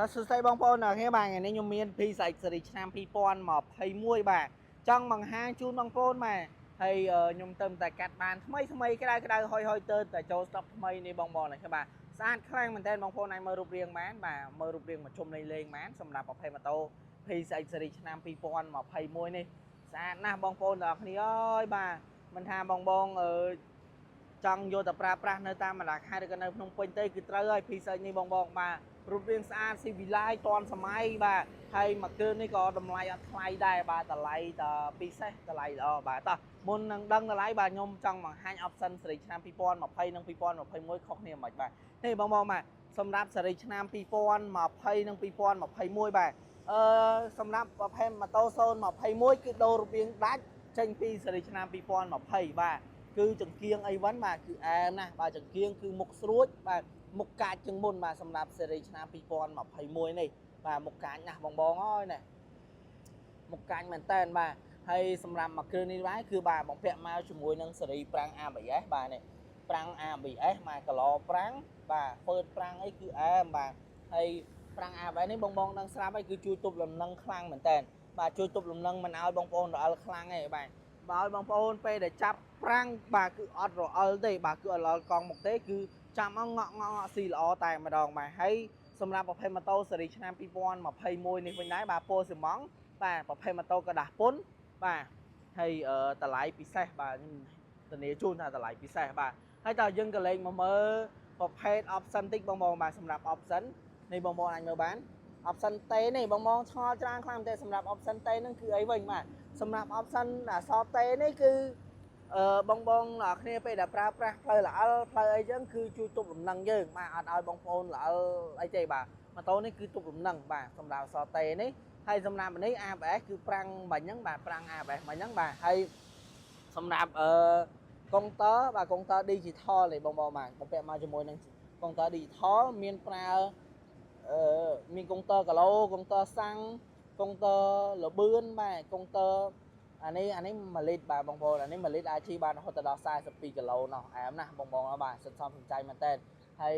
តើសួស្តីបងប្អូនអ្នកគ្នាបាទថ្ងៃនេះខ្ញុំមានភីសាច់សេរីឆ្នាំ2021បាទចង់បង្ហាញជូនបងប្អូនបាទហើយខ្ញុំទៅតែកាត់បានថ្មីក្តៅហុយទៅតែចូលស្តុកថ្មីនេះបងប្អូនណាបាទស្អាតខ្លាំងមែនតើបងប្អូនអាចមើលរូបរាងបានបាទមើលរូបរាងមកជុំលេងបានសម្រាប់ប្រភេទម៉ូតូភីសាច់សេរីឆ្នាំ2021នេះស្អាតណាស់បងប្អូនទាំងអស់គ្នាអើយបាទមិនថាបងចង់យកទៅប្រើប្រាស់នៅតាមបណ្ដាខេត្តឬក៏នៅភ្នំពេញទេគឺត្រូវហើយភីសាច់នេះបងបាទរូបរាងស្អាតស៊ីវិល័យទាន់សម័យបាទហើយមួយគ្រឿងនេះក៏តម្លៃអត់ថ្លៃដែរបាទតម្លៃតែពិសេសតម្លៃល្អបាទតោះមុននឹងដឹងតម្លៃបាទខ្ញុំចង់បង្ហាញ option សេរីឆ្នាំ2020និង2021ខុសគ្នាមិនបាទនេះបងបាទសម្រាប់សេរីឆ្នាំ2020និង2021បាទសម្រាប់ប្រភេទម៉ូតូ021គឺដូររូបរាងដាច់ចេញពីសេរីឆ្នាំ2020បាទគឺចង្គៀងអីវ៉ាន់បាទគឺអែមណាស់បាទចង្គៀងគឺមុខស្រួចបាទមុខកាចជាងមុនបាទសម្រាប់សេរីឆ្នាំ2021នេះបាទមុខកាចណាស់បងអើយណាមុខកាចមែនតើបាទហើយសម្រាប់មួយគ្រឿងនេះបាទគឺបាទបំពាក់មកជាមួយនឹងសេរីប្រាំង ABS បាទនេះប្រាំង ABS មកគីឡូប្រាំងបាទហ្វឺតប្រាំងអីគឺអែមបាទហើយប្រាំង ABS នេះបងនឹងស្រាប់ហើយគឺជួយទប់លំនឹងខ្លាំងមែនតើបាទជួយទប់លំនឹងមិនឲ្យបងប្អូនរអិលខ្លាំងទេបាទបើឲ្យបងប្អូនពេលដែលចាប់ប្រាំងបាទគឺអត់រអិលទេបាទគឺអត់រអិលកង់មុខទេគឺចាំងក់ស៊ីល្អតែម្ដងបាទហើយសម្រាប់ប្រភេទម៉ូតូសេរីឆ្នាំ2021នេះវិញដែរបាទពណ៌ស៊ីម៉ង់បាទប្រភេទម៉ូតូกระดาษពុនបាទហើយតម្លៃពិសេសបាទខ្ញុំធានាជូនថាតម្លៃពិសេសបាទហើយតើយើងក៏លេងមកមើលប្រភេទ option តិចបងបាទសម្រាប់ option នេះបងអាចមើលបាន option តេនេះបងឆ្ងល់ច្រើនខ្លាំងតែសម្រាប់ option តេហ្នឹងគឺអីវិញបាទសម្រាប់ option អក្សរតេនេះគឺបងអ្នកគ្នាពេលដែលប្រើប្រាស់ផ្លូវល្អិលផ្លូវអីចឹងគឺជួយទប់លំនឹងយើងបាទអត់ឲ្យបងប្អូនល្អិលអីទេបាទម៉ូតូនេះគឺទប់លំនឹងបាទសម្រាប់អក្សរតេនេះហើយសម្រាប់នេះ ABS គឺប្រាំងបាញ់ហ្នឹងបាទប្រាំង ABS បាញ់ហ្នឹងបាទហើយសម្រាប់កុងទ័របាទកុងទ័រ digital នេះបងបាទបំពាក់មកជាមួយនឹងកុងទ័រ digital មានប្រើមានកុងទ័រគីឡូកុងទ័រសាំងកុងទ័រលបឿនបាទកុងទ័រអានេះ1លីត្របាទបងប្អូនអានេះ1លីត្រអាចជិះបានរហូតដល់42គីឡូណោះអែមណាស់បងបាទសិតសំសំចៃមែនតើហើយ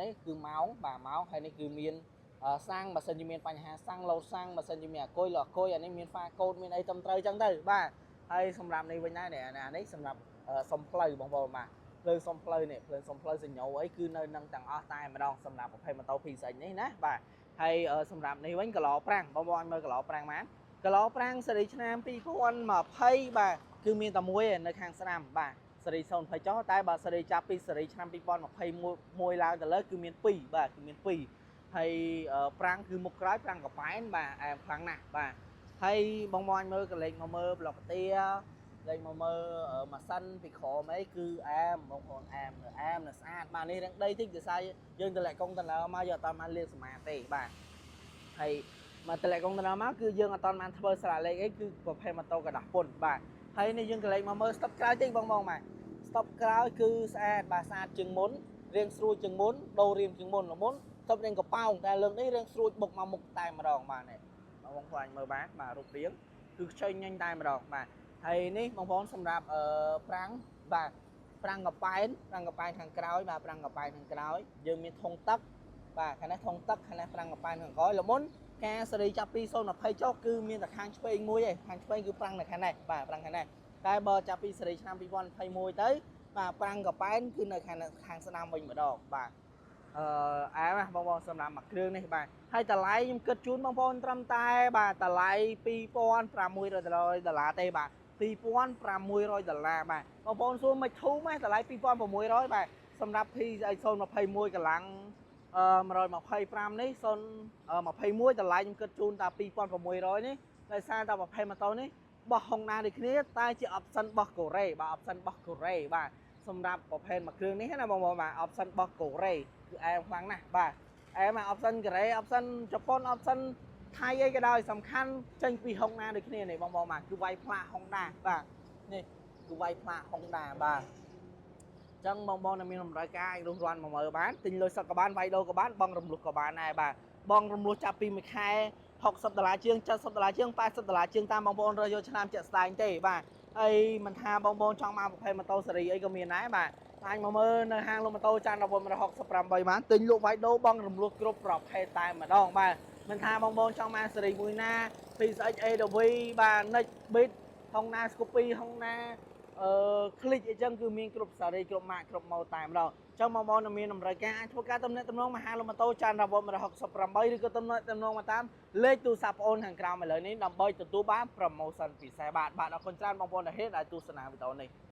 នេះគឺម៉ោងបាទម៉ោងហើយនេះគឺមានសាំងបើសិនជាមានបញ្ហាសាំងលោតសាំងបើសិនជាមានអគុយលអគុយអានេះមានហ្វាកូដមានអីត្រឹមត្រូវចឹងទៅបាទហើយសម្រាប់នេះវិញដែរអានេះសម្រាប់សុំផ្លូវបងប្អូនបាទភ្លើងសុំផ្លូវនេះភ្លើងសុំផ្លូវសញ្ញោអីគឺនៅនឹងទាំងអស់តែម្ដងសម្រាប់ប្រភេទម៉ូតូ PSX នេះណាបាទហើយសម្រាប់នេះវិញគីឡូប្រាំងបងប្អូនមើលគីឡូប្រាំងបានគីឡូប្រាំងសេរីឆ្នាំ2020បាទគឺមានតែមួយនៅខាងស្ដាំបាទសេរី020ចុះតែបើសេរីចាប់ពីសេរីឆ្នាំ2021ឡើងទៅលើគឺមាន2បាទគឺមាន2ហើយប្រាំងគឺមុខក្រោយប្រាំងកប៉ែនបាទអែមខ្លាំងណាស់បាទហើយបងមើលកលេចមកមើលប្លុកទាលេចមកមើលម៉ាស៊ីនពីក្រោមអីគឺអែមបងប្អូនអែមនៅស្អាតបាទនេះរាងដីតិចដោយសារយើងតម្លាក់កុងតឺន័រមកយកអត់បានលាងសម្អាតទេបាទហើយមកតម្លាក់កុងតឺន័រមកគឺយើងអត់បានធ្វើស្រាលេខអីគឺប្រភេទម៉ូតូกระดาษពុនបាទហើយនេះយើងកលេចមកមើលស្តុបក្រោយតិចបងបាទស្តុបក្រោយគឺស្អាតបាទស្អាតជាងមុនរាងស្រួចជាងមុនដូររាងជាងមុនល្មុនស្តុបរាងកប៉ោងតែលើកនេះរាងស្រួចបុកមកមុខតែម្ដងបាទនេះបងប្អូនមើលបានបាទរូបរាងគឺខ្ចីញញតែម្ដងបាទហើយនេះបងប្អូនសម្រាប់ប្រាំងបាទប្រាំងកប៉ែនខាងក្រោយបាទប្រាំងកប៉ែនខាងក្រោយយើងមានធុងទឹកបាទខាងនេះធុងទឹកខាងនេះប្រាំងកប៉ែនខាងក្រោយល្មុនការសេរីចាប់ពី020ចុះគឺមានតែខាងឆ្វេងមួយឯងខាងឆ្វេងគឺប្រាំងនៅខាងនេះបាទប្រាំងខាងនេះតែបើចាប់ពីសេរីឆ្នាំ2021ទៅបាទប្រាំងកប៉ែនគឺនៅខាងស្ដាំវិញម្ដងបាទអែមណាបងសម្រាប់មួយគ្រឿងនេះបាទហើយតម្លៃខ្ញុំគិតជូនបងប្អូនត្រឹមតែបាទតម្លៃ$2500ដុល្លារទេបាទ$2500ដុល្លារបាទបងប្អូនសួរមិនធូរម៉េចតម្លៃ$2600បាទសម្រាប់ P021 កម្លាំង125នេះ021តម្លៃខ្ញុំគិតជូនតែ$2600នេះដោយសារតែប្រភេទម៉ូតូនេះបោះ Honda ដូចគ្នាតែជា option បោះកូរ៉េបាទ option បោះកូរ៉េបាទសម្រាប់ប្រភេទមួយគ្រឿងនេះណាបងបាទ option បោះកូរ៉េគឺអែមខ្លាំងណាស់បាទអែម option កូរ៉េ option ជប៉ុន option ថៃអីក៏ដោយសំខាន់ចេញពី Honda ដូចគ្នានេះបងបាទគឺវាយផ្លាក Honda បាទនេះគឺវាយផ្លាក Honda បាទចឹងបងដែលមានតម្រូវការអាចរស់រាន់មកមើលបានទិញលុយសឹកក៏បានវាយដូរក៏បានបងរំលោះក៏បានដែរបាទបងរំលោះចាប់ពីមួយខែ$60ជាង$70ជាង$80ជាងតាមបងប្អូនរើសយកឆ្នាំជាក់ស្ដែងទេបាទហើយមិនថាបងប្អូនចង់មកប្រភេទម៉ូតូស៊េរីអីក៏មានដែរបាទ anh mà mơ nơi hang luôn mà tôi chan là bọn mình học sập rầm bày bán tính lụa váy đấu bong rầm lụa group rọc hay tài mà đong bà mình tha bong bong trong man sri mùi na phi sa a đầu vi bà next bit hong na scoopy hong na click ở chân cứ miên group sri group mạng group màu tài mà đong trong mong mong là miên nằm rải ca anh thua cá tâm nông mà hang luôn mà tôi chan là bọn mình học sập rầm bày đi có tâm nông mà tám lên tu sạp ôn hàng gram mà lời ní nằm bơi từ tu bán promotion vì xe bạn bạn ở con chan bong bong là hết lại tu sân nào vì tao này